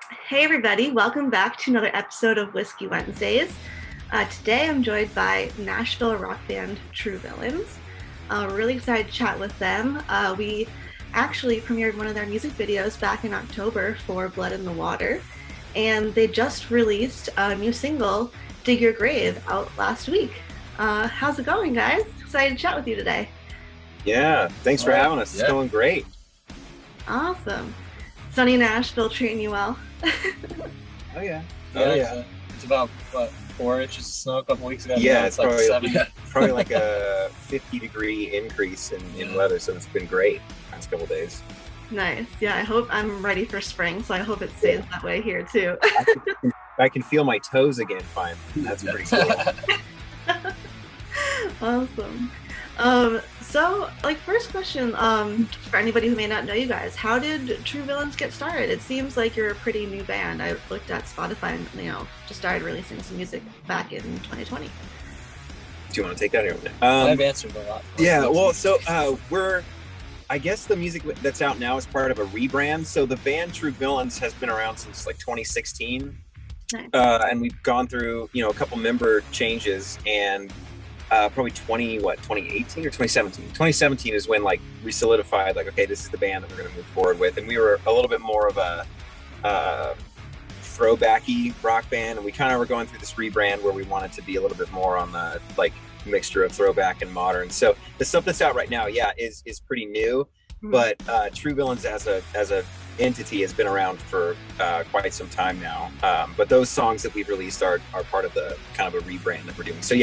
Hey everybody, welcome back to another episode of Whiskey Wednesdays. Today I'm joined by Nashville rock band True Villains. We're really excited to chat with them. We actually premiered one of their music videos back in October for Blood in the Water, and they just released a new single, Dig Your Grave, out last week. How's it going, guys? Excited to chat with you today. Yeah, thanks for having us. It's going great. Awesome. Sunny Nashville treating you well? Oh yeah. It's about 4 inches of snow a couple weeks ago. Yeah, it's like probably like a 50-degree increase in weather, so it's been great the past couple days. Nice. Yeah, I'm ready for spring, so I hope it stays that way here too. I can feel my toes again finally. That's pretty cool. Awesome. So first question, for anybody who may not know you guys, how did True Villains get started? It seems like you're a pretty new band. I looked at Spotify and, just started releasing some music back in 2020. Do you want to take that here? I've answered a lot. Yeah, well, so I guess the music that's out now is part of a rebrand. So the band True Villains has been around since like 2016. Nice. And we've gone through, a couple member changes, and probably 2018 or 2017. 2017 is when we solidified okay, this is the band that we're going to move forward with, and we were a little bit more of a throwbacky rock band, and we kind of were going through this rebrand where we wanted to be a little bit more on the mixture of throwback and modern. So the stuff that's out right now, is pretty new, but True Villains as a entity has been around for quite some time now. But those songs that we've released are part of the kind of a rebrand that we're doing. So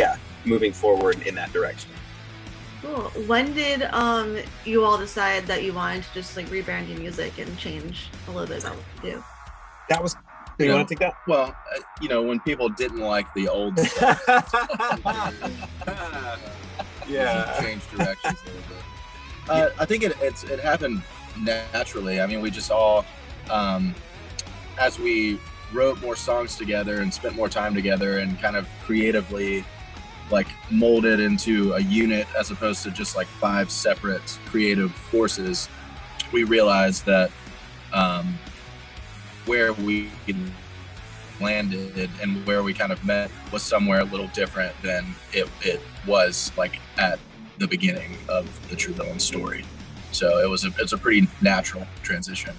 moving forward in that direction. Cool. When did you all decide that you wanted to just rebrand your music and change a little bit about what you do? That was. Do you want to take that? Well, when people didn't like the old stuff, changed directions a little bit. I think it happened naturally. I mean, we just all, as we wrote more songs together and spent more time together and kind of creatively molded into a unit as opposed to just 5 separate creative forces, we realized that where we landed and where we kind of met was somewhere a little different than it was at the beginning of the True Villains story. So it's a pretty natural transition.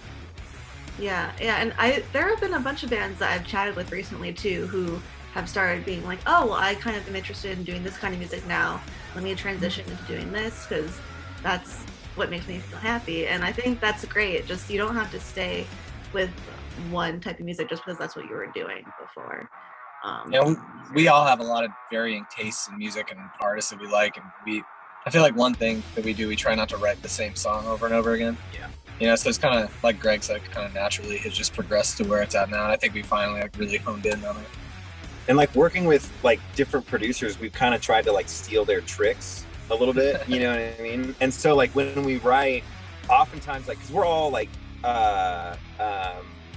Yeah, and there have been a bunch of bands that I've chatted with recently too who have started being oh, well, I kind of am interested in doing this kind of music now. Let me transition into doing this because that's what makes me feel happy. And I think that's great. Just you don't have to stay with one type of music just because that's what you were doing before. We all have a lot of varying tastes in music and artists that we like, and I feel like one thing that we do, we try not to write the same song over and over again. Yeah. So it's kind of like Greg said, kind of naturally has just progressed to where it's at now. And I think we finally really honed in on it. And working with different producers, we've kind of tried to steal their tricks a little bit, you know what I mean? And so when we write, oftentimes because we're all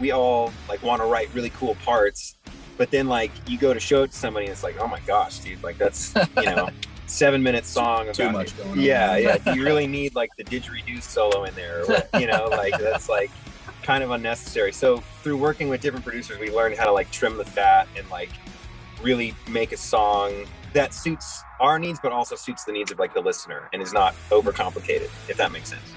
we all want to write really cool parts, but then you go to show it to somebody and it's oh my gosh, dude, that's 7-minute song about too much going on. Yeah. Do you really need the didgeridoo solo in there? Or that's kind of unnecessary. So through working with different producers, we learned how to trim the fat and really make a song that suits our needs, but also suits the needs of the listener and is not overcomplicated, if that makes sense.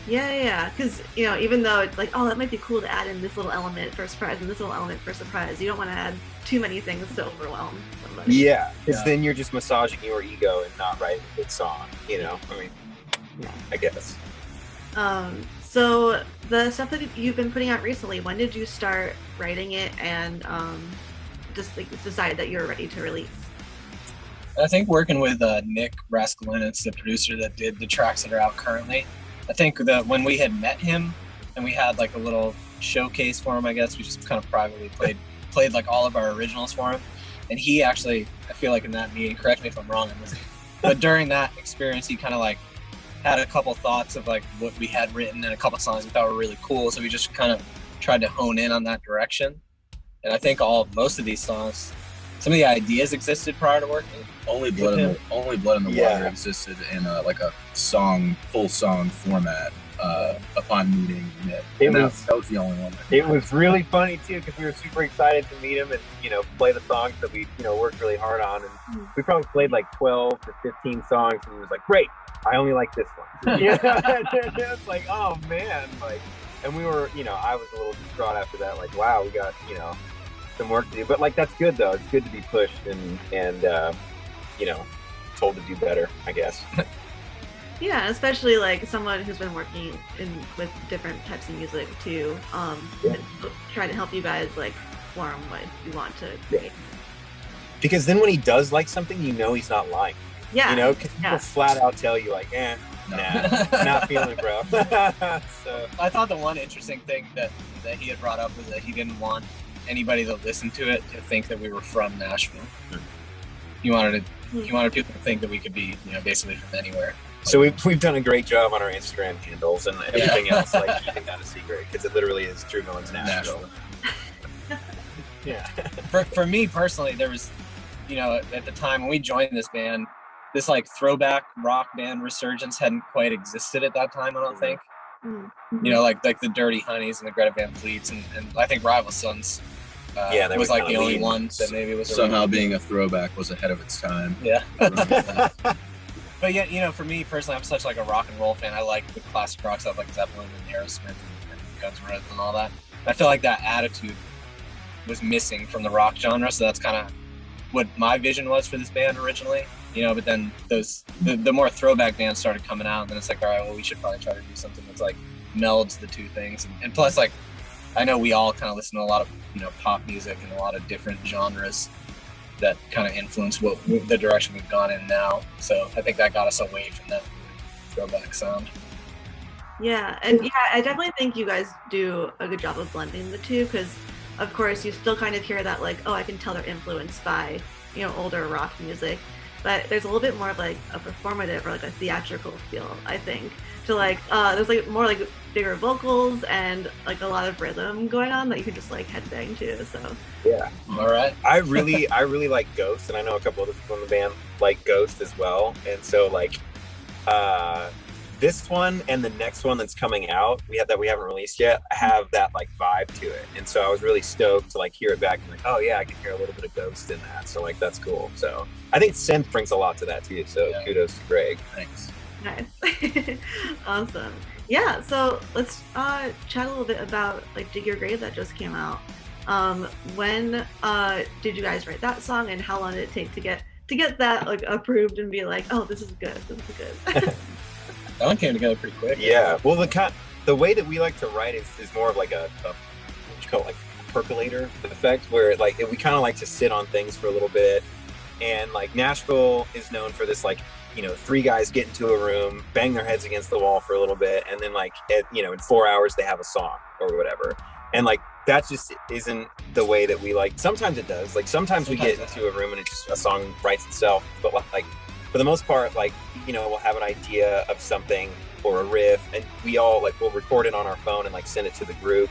Yeah, because even though it's oh, that might be cool to add in this little element for surprise and this little element for surprise, you don't want to add too many things to overwhelm somebody. Yeah, because then you're just massaging your ego and not writing a good song. I guess. So the stuff that you've been putting out recently, when did you start writing it and just decide that you're ready to release? I think working with Nick Raskulinitz, the producer that did the tracks that are out currently, I think that when we had met him and we had a little showcase for him, I guess we just kind of privately played all of our originals for him. And he actually, I feel in that meeting, correct me if I'm wrong on this, but during that experience, he kind of had a couple thoughts of what we had written and a couple songs we thought were really cool. So we just kind of tried to hone in on that direction. And I think most of these songs, some of the ideas existed prior to working. Only Blood in the Water existed in a full song format a upon meeting Nick. That was the only one. It was really funny too because we were super excited to meet him and play the songs that we worked really hard on, and we probably played like 12 to 15 songs, and he was like, "Great, I only like this one." It's like, oh man, like, and we were, I was a little distraught after that, like, wow, we got some work to do, but like that's good though. It's good to be pushed and told to do better, I guess. Yeah, especially like someone who's been working with different types of music too, trying to help you guys like form what you want to create. Because then when he does like something, he's not lying. Yeah. Because people flat out tell you like, nah, not feeling it, bro. So I thought the one interesting thing that he had brought up was that he didn't want anybody to listen to it to think that we were from Nashville. He wanted people to think that we could be, basically from anywhere. So we've done a great job on our Instagram handles and everything else, like keeping that a secret, because it literally is True Villains Nashville. Yeah. For me personally, there was, at the time when we joined this band, this like throwback rock band resurgence hadn't quite existed at that time, I don't think. Mm-hmm. Like the Dirty Honeys and the Greta Van Fleets, and I think Rival Sons was like the only one that maybe was somehow being a throwback was ahead of its time. Yeah. But yeah, for me personally, I'm such like a rock and roll fan. I like the classic rock stuff like Zeppelin and Aerosmith and Guns N' Roses and all that. I feel like that attitude was missing from the rock genre, so that's kind of what my vision was for this band originally. But then the more throwback bands started coming out, and then it's like, all right, well, we should probably try to do something that's like melds the two things. And plus, like, I know we all kind of listen to a lot of pop music and a lot of different genres that kind of influence the direction we've gone in now. So I think that got us away from that throwback sound. Yeah, and I definitely think you guys do a good job of blending the two, because of course you still kind of hear that like, oh, I can tell they're influenced by older rock music, but there's a little bit more of like a performative or like a theatrical feel, I think, to like there's like more like bigger vocals and like a lot of rhythm going on that you can just like headbang to. So yeah. All right. I really like Ghost, and I know a couple other people in the band like Ghost as well. And so like this one and the next one that's coming out, we haven't released yet, have that like vibe to it. And so I was really stoked to like hear it back and like, oh yeah, I can hear a little bit of Ghost in that. So like that's cool. So I think synth brings a lot to that too. So kudos to Greg. Thanks. Nice. Awesome. Yeah, so let's chat a little bit about like Dig Your Grave that just came out. When did you guys write that song, and how long did it take to get that like approved and be like, oh, this is good. That one came together pretty quick. Yeah. Well, the way that we like to write is more of like a what you call it, like a percolator effect, where like we kind of like to sit on things for a little bit, and like Nashville is known for this like, three guys get into a room, bang their heads against the wall for a little bit, and then like in 4 hours they have a song or whatever. And like that just isn't the way that we like. Sometimes it does. Like sometimes we get into a room and a song writes itself. But like for the most part, like we'll have an idea of something or a riff, and we'll record it on our phone and like send it to the group,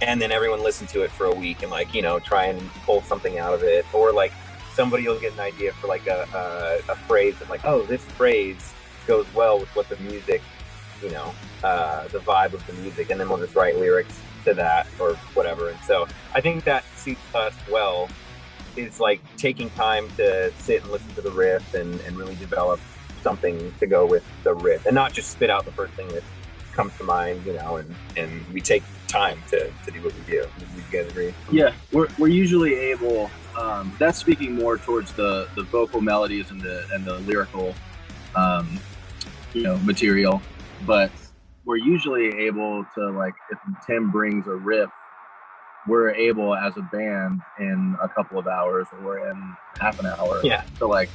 and then everyone listen to it for a week and like try and pull something out of it, or like somebody will get an idea for like a phrase and like, oh, this phrase goes well with what the music, the vibe of the music, and then we'll just write lyrics to that or whatever. And so I think that suits us well, is like taking time to sit and listen to the riff and really develop something to go with the riff, and not just spit out the first thing that comes to mind, and we take time to do what we do. You guys agree? Yeah, we're usually able. That's speaking more towards the vocal melodies and the lyrical, material. But we're usually able to, like, if Tim brings a riff, we're able as a band in a couple of hours or in half an hour to like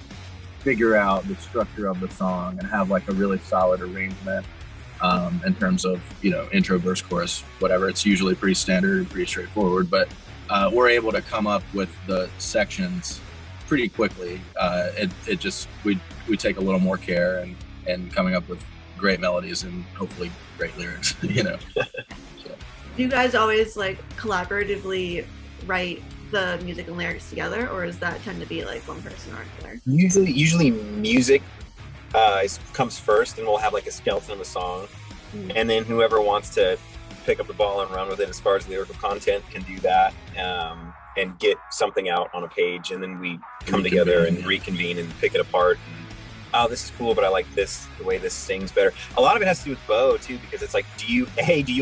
figure out the structure of the song and have like a really solid arrangement. In terms of intro, verse, chorus, whatever. It's usually pretty standard and pretty straightforward, but we're able to come up with the sections pretty quickly. It just we take a little more care and coming up with great melodies and hopefully great lyrics. So. Do you guys always like collaboratively write the music and lyrics together, or does that tend to be like one person or another? Usually music comes first, and we'll have like a skeleton of a song, and then whoever wants to pick up the ball and run with it as far as lyrical content can do that, and get something out on a page, and then we come together and reconvene and pick it apart. And, oh, this is cool, but I like the way this sings better. A lot of it has to do with Bo too, because it's like, do you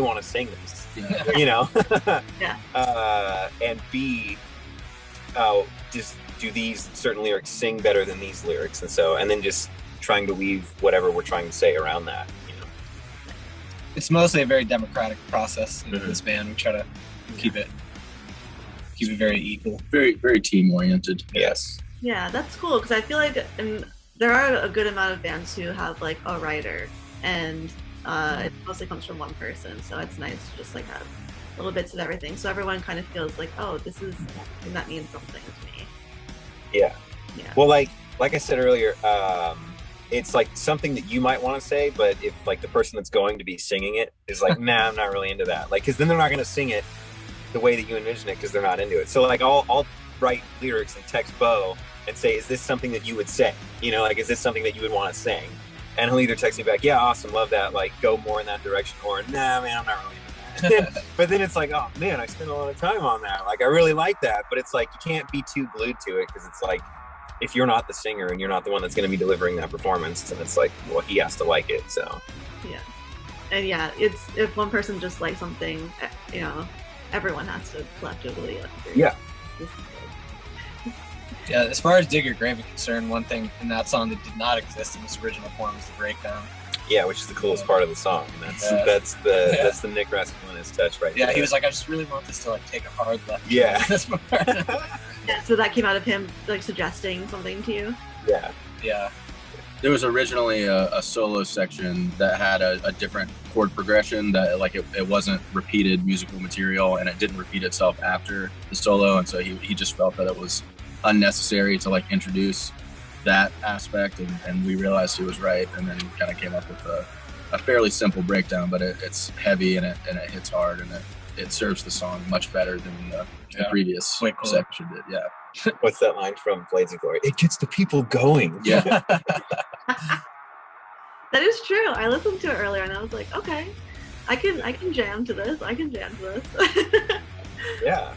want to sing this? Yeah. You know? Yeah. And B, just do these certain lyrics sing better than these lyrics, and then just trying to weave whatever we're trying to say around that. It's mostly a very democratic process in this band. We try to keep it very equal, very, very team oriented. Yes. Yeah, that's cool, because I feel like there are a good amount of bands who have like a writer, and it mostly comes from one person. So it's nice to just like have little bits of everything, so everyone kind of feels like, oh, this is, and that means something to me. Yeah. Well, like I said earlier, it's like something that you might want to say, but if like the person that's going to be singing it is like, nah, I'm not really into that. Like, because then they're not going to sing it the way that you envision it, because they're not into it. So like, I'll write lyrics and text Bo and say, is this something that you would say? Like, is this something that you would want to sing? And he'll either text me back, yeah, awesome, love that, like, go more in that direction, or nah, man, I'm not really into that. But then it's like, oh man, I spent a lot of time on that. Like, I really like that, but it's like, you can't be too glued to it, because it's like, if you're not the singer and you're not the one that's going to be delivering that performance, then it's like, well, he has to like it. So yeah, and yeah, it's, if one person just likes something, everyone has to collectively agree. Yeah. Yeah, as far as Dig Your Grave is concerned, one thing in that song that did not exist in its original form was the breakdown. Yeah, which is the coolest part of the song. And that's the Nick Raskulin's touch right there. Yeah, he was like, I just really want this to like take a hard left. Yeah. Yeah, so that came out of him like suggesting something to you. Yeah. Yeah. There was originally a solo section that had a different chord progression, that like it wasn't repeated musical material, and it didn't repeat itself after the solo, and so he just felt that it was unnecessary to like introduce that aspect, and we realized he was right, and then kind of came up with a fairly simple breakdown, but it's heavy and it hits hard, and it serves the song much better than the previous section did. Yeah. What's that line from Blades of Glory? It gets the people going. Yeah. That is true. I listened to it earlier and I was like, okay, I can jam to this. Yeah.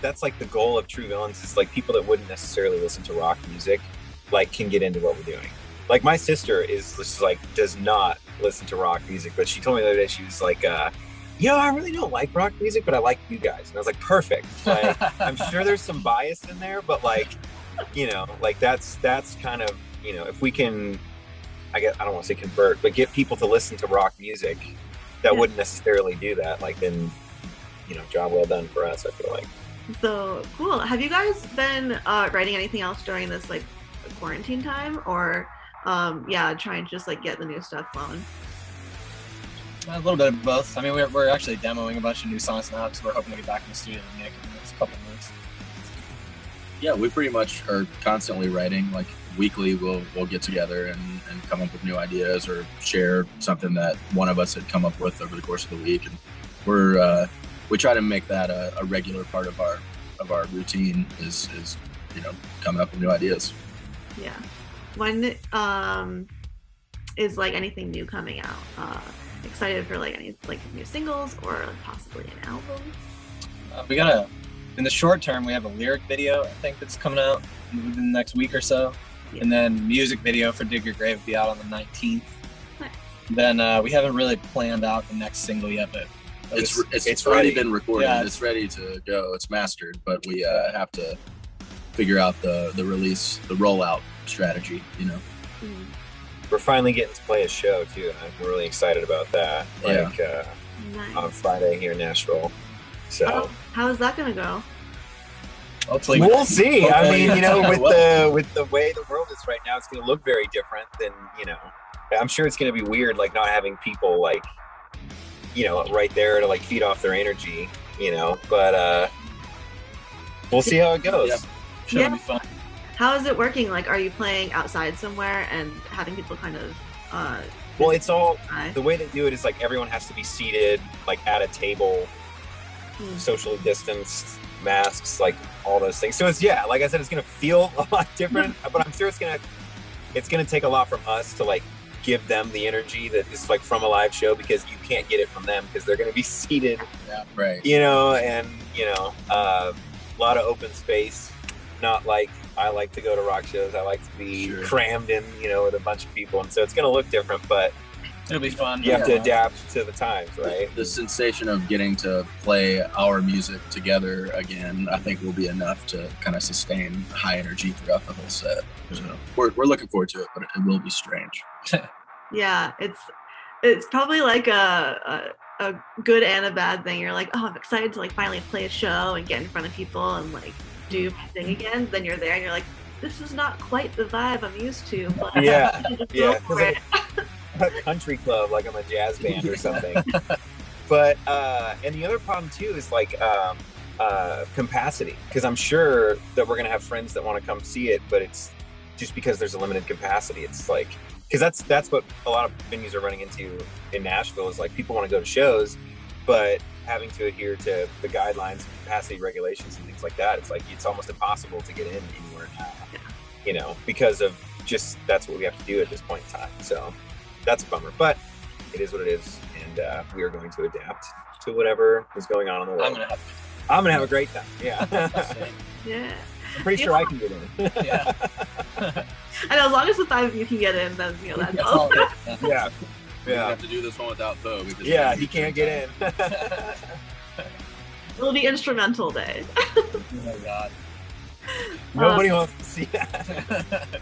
That's like the goal of True Villains, is like people that wouldn't necessarily listen to rock music like can get into what we're doing. Like my sister is just like does not listen to rock music, but she told me the other day, she was like, I really don't like rock music, but I like you guys. And I was like, perfect. Like, I'm sure there's some bias in there, but like, like that's kind of, if we can, I don't want to say convert, but get people to listen to rock music that wouldn't necessarily do that, like then, job well done for us, I feel like. So cool. Have you guys been writing anything else during this like quarantine time, or trying to just like get the new stuff flowing? A little bit of both. I mean, we're actually demoing a bunch of new songs now, because we're hoping to get back in the studio with Nick in the next couple of months. Yeah, we pretty much are constantly writing. Like weekly, we'll get together and come up with new ideas, or share something that one of us had come up with over the course of the week. And we try to make that a regular part of our routine. Is coming up with new ideas. Yeah. When is like anything new coming out? Excited for like any like new singles or possibly an album? We got in the short term, we have a lyric video, I think, that's coming out within the next week or so. Yeah. And then music video for Dig Your Grave will be out on the 19th. Nice. Then we haven't really planned out the next single yet, but it's already been recorded. Yeah, it's ready to go. It's mastered, but we have to figure out the release, the rollout strategy, Mm-hmm. We're finally getting to play a show too, and I'm really excited about that. Like nice. On Friday here in Nashville. So how is that gonna go? Hopefully we'll see. I mean, with the way the world is right now, it's gonna look very different than I'm sure it's gonna be weird, like not having people like right there to like feed off their energy, but we'll see how it goes. Yeah. Should be fun. How is it working? Like, are you playing outside somewhere and having people kind of well, it's all the way they do it is like everyone has to be seated like at a table, socially distanced, masks, like all those things. So it's like I said, it's gonna feel a lot different, but I'm sure it's gonna take a lot from us to like give them the energy that is like from a live show, because you can't get it from them because they're going to be seated, right. and a lot of open space. Not like I like to go to rock shows. I like to be crammed in, with a bunch of people, and so it's going to look different, but it'll be fun. You have to adapt to the times, right? The sensation of getting to play our music together again, I think, will be enough to kind of sustain high energy throughout the whole set. So we're looking forward to it, but it will be strange. Yeah, it's probably like a good and a bad thing. You're like, oh, I'm excited to like finally play a show and get in front of people and like do my thing again. Then you're there and you're like, this is not quite the vibe I'm used to. But yeah. A country club, like I'm a jazz band or something. But and the other problem too is like capacity, because I'm sure that we're gonna have friends that want to come see it, but it's just because there's a limited capacity. It's like, because that's what a lot of venues are running into in Nashville, is like people want to go to shows, but having to adhere to the guidelines, capacity regulations, and things like that. It's like it's almost impossible to get in anywhere now, because of just that's what we have to do at this point in time. So that's a bummer, but it is what it is, and we are going to adapt to whatever is going on in the world. I'm gonna have a great time. Yeah. Yeah. I'm pretty sure I can get in. Yeah. I know, as long as the 5 of you can get in, then that's all. Yeah. We have to do this one without Bo. He can't get in. It'll be instrumental day. Oh my God. Nobody wants to see that.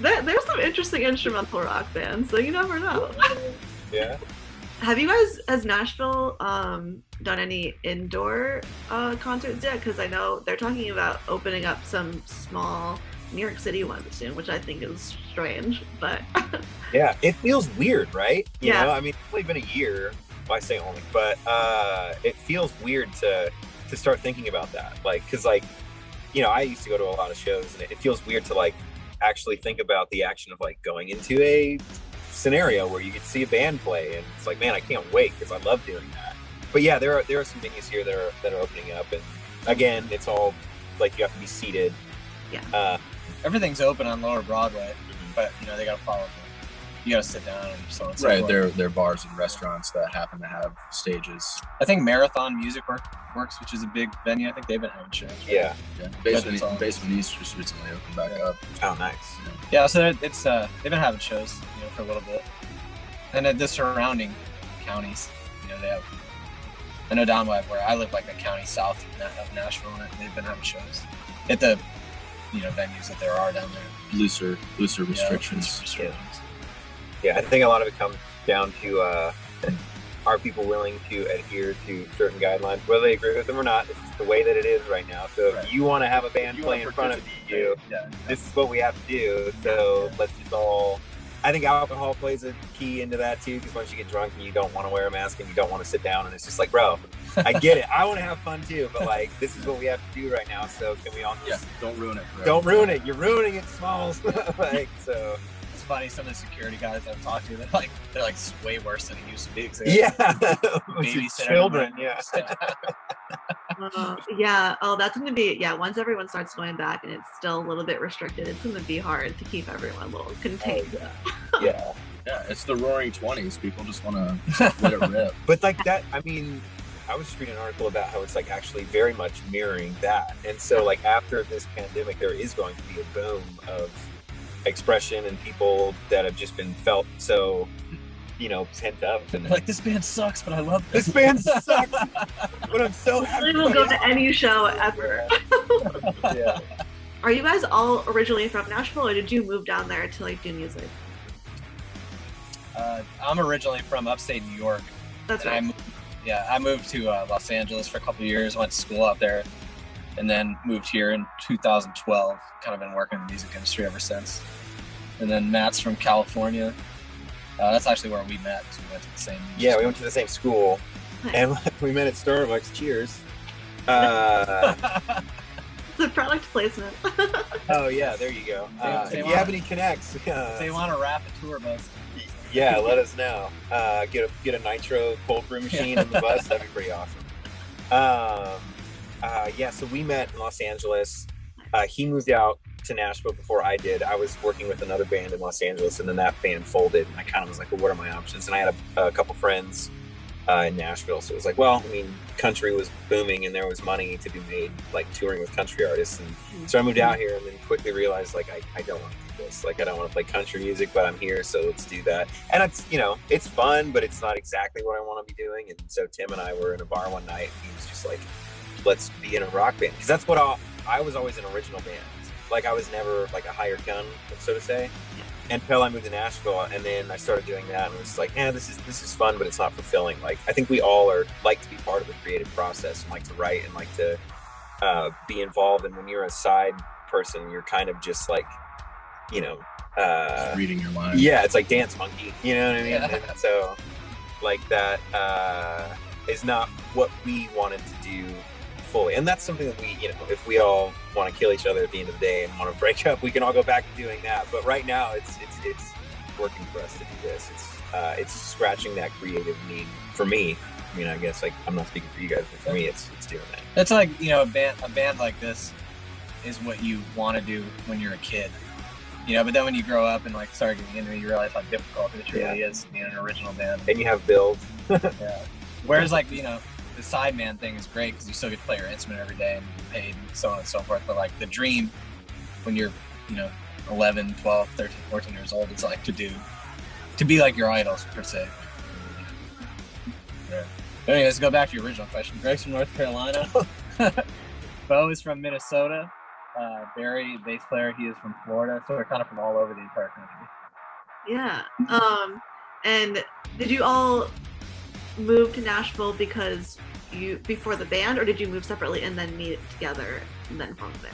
There's some interesting instrumental rock bands, so you never know. Yeah. Have you guys, has Nashville done any indoor concerts yet? Because I know they're talking about opening up some small New York City ones soon, which I think is strange, but yeah, it feels weird, right? You Yeah. know, I mean, it's only been a year. Well, I say only, but it feels weird to start thinking about that. Like, because like, I used to go to a lot of shows, and it feels weird to like actually think about the action of like going into a scenario where you get to see a band play, and it's like, man, I can't wait, because I love doing that. But yeah, there are some venues here that are opening up, and again, it's all like you have to be seated. Yeah. Everything's open on Lower Broadway, but they gotta follow them. You gotta sit down and so on. Right, there are bars and restaurants that happen to have stages. I think Marathon Music Works, which is a big venue. I think they've been having shows. Right? Yeah. Basement East just recently opened back up. Oh, nice. Yeah, so it's they've been having shows, for a little bit, and then the surrounding counties, they have. I know down where I live, like a county south of Nashville, and they've been having shows at the venues that there are down there. Looser restrictions. Yeah, I think a lot of it comes down to are people willing to adhere to certain guidelines, whether they agree with them or not. It's the way that it is right now. So if you want to have a band play in front of you, this is what we have to do. So let's just all. I think alcohol plays a key into that too, because once you get drunk and you don't want to wear a mask and you don't want to sit down, and it's just like, bro, I get it. I want to have fun too, but like, this is what we have to do right now. So can we all just don't ruin it? Don't ruin it. You're ruining it, Smalls. Like, so. It's funny, some of the security guys I've talked to, they're like way worse than it used to be. Yeah, babysit children. Yeah. Yeah. Oh, that's going to be, once everyone starts going back and it's still a little bit restricted, it's going to be hard to keep everyone a little contained. Yeah. Yeah, it's the roaring 20s. People just want to let it rip. But like that, I mean, I was just reading an article about how it's like actually very much mirroring that. And so like after this pandemic, there is going to be a boom of expression and people that have just been felt so, pent up. And like, this band sucks, but I love this band sucks, but I'm so happy. We'll go to any show ever. Yeah. Are you guys all originally from Nashville, or did you move down there to like do music? I'm originally from upstate New York. That's right. I moved to Los Angeles for a couple of years, went to school out there, and then moved here in 2012. Kind of been working in the music industry ever since. And then Matt's from California. That's actually where we met, because we went to the same we went to the same school. Nice. And we met at Starbucks. Cheers. It's a product placement. Oh yeah, there you go. If you have any connects, if they want to wrap a tour bus. Yeah, let us know. Get a nitro cold brew machine on the bus. That'd be pretty awesome. So we met in Los Angeles. He moved out to Nashville before I did. I was working with another band in Los Angeles, and then that band folded. And I kind of was like, well, what are my options? And I had a couple friends in Nashville, so it was like, well, I mean, country was booming, and there was money to be made, like touring with country artists. And so I moved out here, and then quickly realized, like, I don't want to do this. Like, I don't want to play country music, but I'm here, so let's do that. And it's, you know, it's fun, but it's not exactly what I want to be doing. And so Tim and I were in a bar one night, and he was just like, let's be in a rock band, because that's what I was always an original band. Like, I was never like a hired gun, so to say. Until I moved to Nashville, and then I started doing that, and it was like, this is fun, but it's not fulfilling. Like, I think we all like to be part of the creative process, and like to write, and like to be involved. And when you're a side person, you're kind of just like, you know, just reading your lines. Yeah, it's like dance monkey. You know what I mean? Yeah. And so, like, that is not what we wanted to do fully. And that's something that we, you know, if we all want to kill each other at the end of the day and want to break up, we can all go back to doing that. But right now it's working for us to do this. It's scratching that creative need for me. I mean, I guess, like, I'm not speaking for you guys, but for me it's doing that. It's like, you know, a band like this is what you want to do when you're a kid, you know, but then when you grow up and like start getting into it, you realize how difficult it really is being an original band. And you have bills. Yeah. Whereas, like, you know, the sideman thing is great because you still get to play your instrument every day and get paid and so on and so forth. But like the dream when you're, you know, 11, 12, 13, 14 years old, it's like to be like your idols per se. Yeah. But anyways, go back to your original question. Greg's from North Carolina. Bo is from Minnesota. Barry, bass player, he is from Florida. So we're kind of from all over the entire country. Yeah. And did you all move to Nashville because before the band, or did you move separately and then meet together and then form the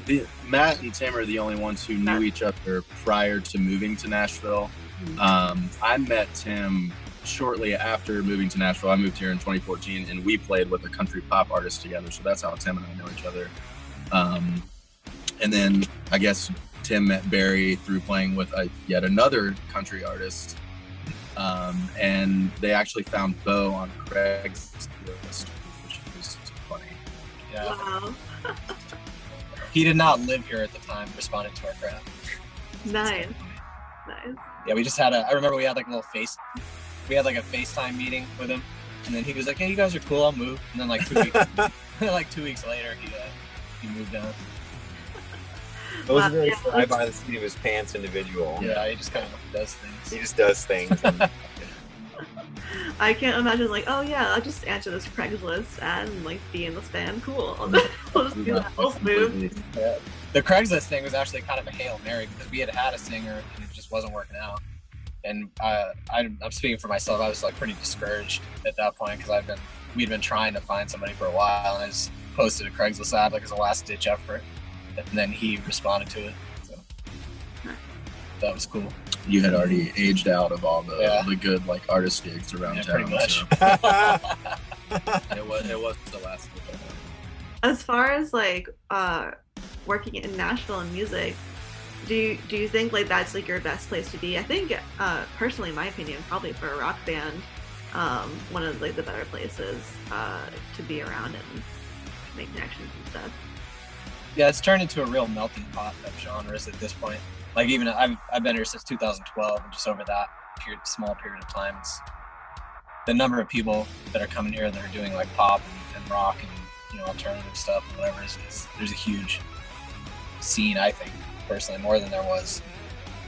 band? Matt and Tim are the only ones who knew each other prior to moving to Nashville. I met Tim shortly after moving to Nashville. I moved here in 2014, and we played with a country pop artist together. So that's how Tim and I know each other. And then I guess Tim met Barry through playing with yet another country artist. And they actually found Bo on Craigslist, which was funny. Yeah. Wow. He did not live here at the time, responded to our crap. Nice. Yeah, we just had I remember we had like a FaceTime meeting with him, and then he was like, hey, you guys are cool, I'll move. And then like 2 weeks later, he moved on. It was a very fly by the seat of his pants individual. Yeah, he just kind of does things. He just does things. And I can't imagine, like, oh yeah, I'll just answer this Craigslist ad and like be in this band. Cool. I'll just do that. I'll move. Yeah. The Craigslist thing was actually kind of a Hail Mary because we had a singer and it just wasn't working out. And I'm speaking for myself, I was like pretty discouraged at that point because we'd been trying to find somebody for a while, and I just posted a Craigslist ad like as a last ditch effort, and then he responded to it. So that was cool. You had already aged out of all the good like artist gigs around town. Pretty much. So. it was the last ditch. As far as like working in Nashville in music, do you think like that's like your best place to be? I think personally, in my opinion, probably for a rock band, one of like the better places to be around and make connections and stuff. Yeah, it's turned into a real melting pot of genres at this point. Like even I've been here since 2012, and just over that small period of time, it's the number of people that are coming here that are doing like pop and rock and, you know, alternative stuff and whatever is there's a huge scene, I think, personally, more than there was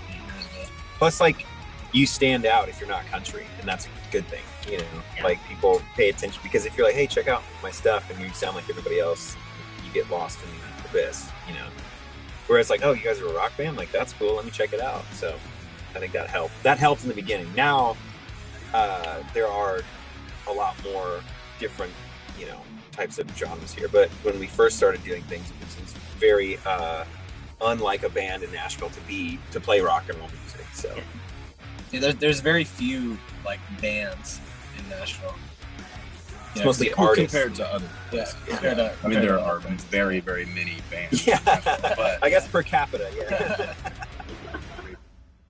8 years ago. plus, like, you stand out if you're not country, and that's a good thing. You know, like people pay attention because if you're like, hey, check out my stuff, and you sound like everybody else, you get lost in the abyss. You know. Whereas like, oh, you guys are a rock band? Like, that's cool. Let me check it out. So I think that helped. That helped in the beginning. Now there are a lot more different, you know, types of genres here. But when we first started doing things, it was very unlike a band in Nashville to play rock and roll music. So yeah, there's very few like bands in Nashville. It's mostly artists compared to other. Yeah. I mean, there are very, very many bands. Yeah, but I guess per capita, yeah.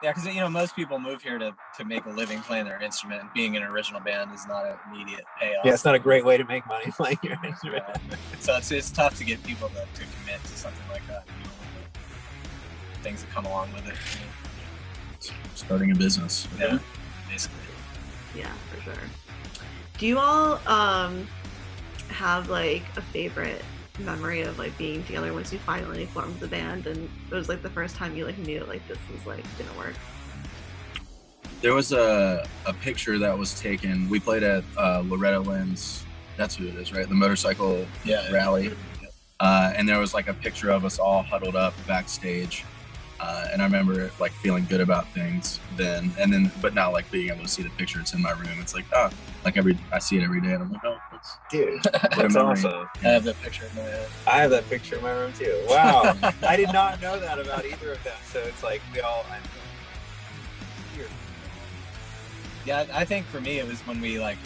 Yeah, because, you know, most people move here to make a living playing their instrument, and being an original band is not an immediate payoff. Yeah, it's not a great way to make money playing your instrument. So it's tough to get people to commit to something like that. things that come along with it. Starting a business. Yeah, basically. Yeah, for sure. Do you all have like a favorite memory of like being together once you finally formed the band and it was like the first time you like knew like this is like gonna work? There was a picture that was taken. We played at Loretta Lynn's, that's who it is, right? The motorcycle rally. And there was like a picture of us all huddled up backstage. And I remember like feeling good about things then, but now like being able to see the picture, it's in my room. It's like, I see it every day and I'm like, oh, dude, that's awesome. I have that picture in my head. I have that picture in my room too. Wow. I did not know that about either of them. So it's like we all, Yeah, I think for me it was when we like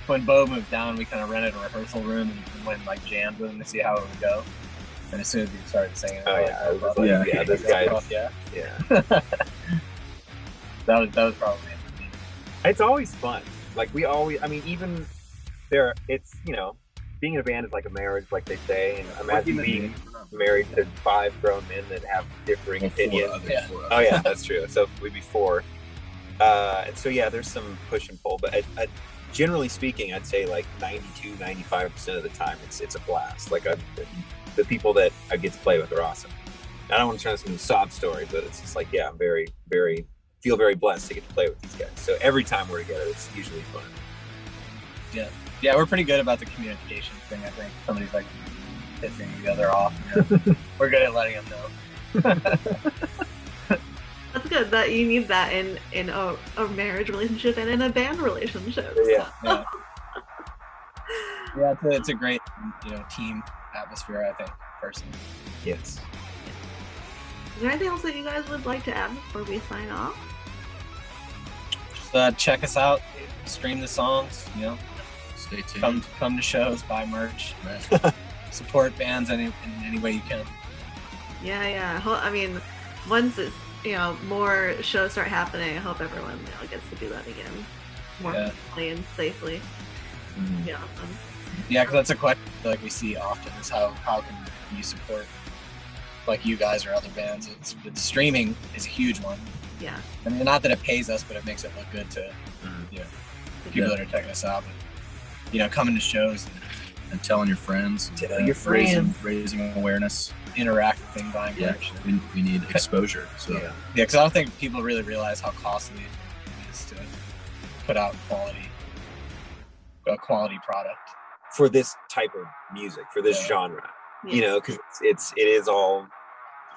when Bo moved down, we kind of rented a rehearsal room and went like jammed with him to see how it would go. And as soon as we started singing, this guy, that was probably it. It's always fun. Like we always, I mean, even there, it's being in a band is like a marriage, like they say. And imagine being married to 5 grown men that have differing opinions. Oh yeah, that's true. So we'd be 4. And so yeah, there's some push and pull, but generally speaking, I'd say like 92-95% of the time, it's a blast. Like the people that I get to play with are awesome. I don't want to turn this into a sob story, but it's just like, yeah, I'm feel very blessed to get to play with these guys. So every time we're together, it's usually fun. Yeah, we're pretty good about the communication thing. I think somebody's like pissing the other off. We're good at letting them know. That's good that you need that in a marriage relationship and in a band relationship. Yeah. Yeah, it's a great team atmosphere, I think, personally. Yes. Is there anything else that you guys would like to add before we sign off? Just check us out, stream the songs, Stay tuned. Come to shows, buy merch, right. Support bands in any way you can. Yeah. I mean, once it's more shows start happening, I hope everyone gets to do that again more quickly and safely. Mm-hmm. Yeah, awesome. Yeah, because that's a question like we see often is how can you support like you guys or other bands? It's streaming is a huge one. Yeah. I mean, not that it pays us, but it makes it look good to people that are checking us out. But, coming to shows and telling your friends, raising awareness, interacting, buying merch. We need exposure. So because I don't think people really realize how costly it is to put out a quality product for this type of music, for this genre. Because it is all,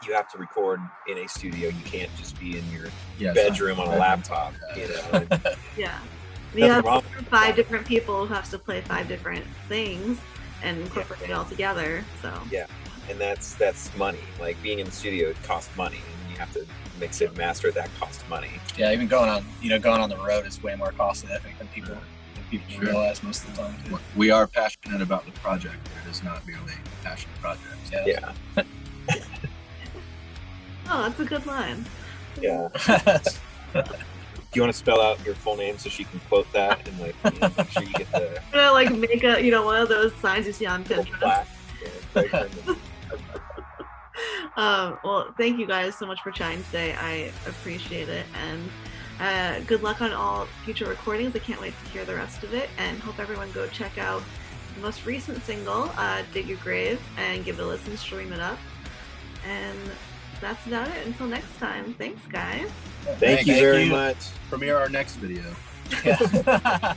you have to record in a studio. You can't just be in your bedroom on a laptop. Yeah. You have 5 different people who have to play 5 different things and incorporate it all together. So and that's money. Like being in the studio, it costs money, and you have to mix it and master it. That costs money. Yeah, even going on the road is way more costly, I think, than people realize most of the time. Too. We are passionate about the project, but it is not merely a passion project. Yeah. Oh, that's a good line. Yeah. Do you want to spell out your full name so she can quote that and make sure you get the make a one of those signs you see on Pinterest. Well, thank you guys so much for chatting today. I appreciate it, and good luck on all future recordings. I can't wait to hear the rest of it, and hope everyone go check out the most recent single, Dig Your Grave, and give it a listen, stream it up. And that's about it. Until next time. Thanks, guys. Thank you very much. Premiere our next video. Yeah.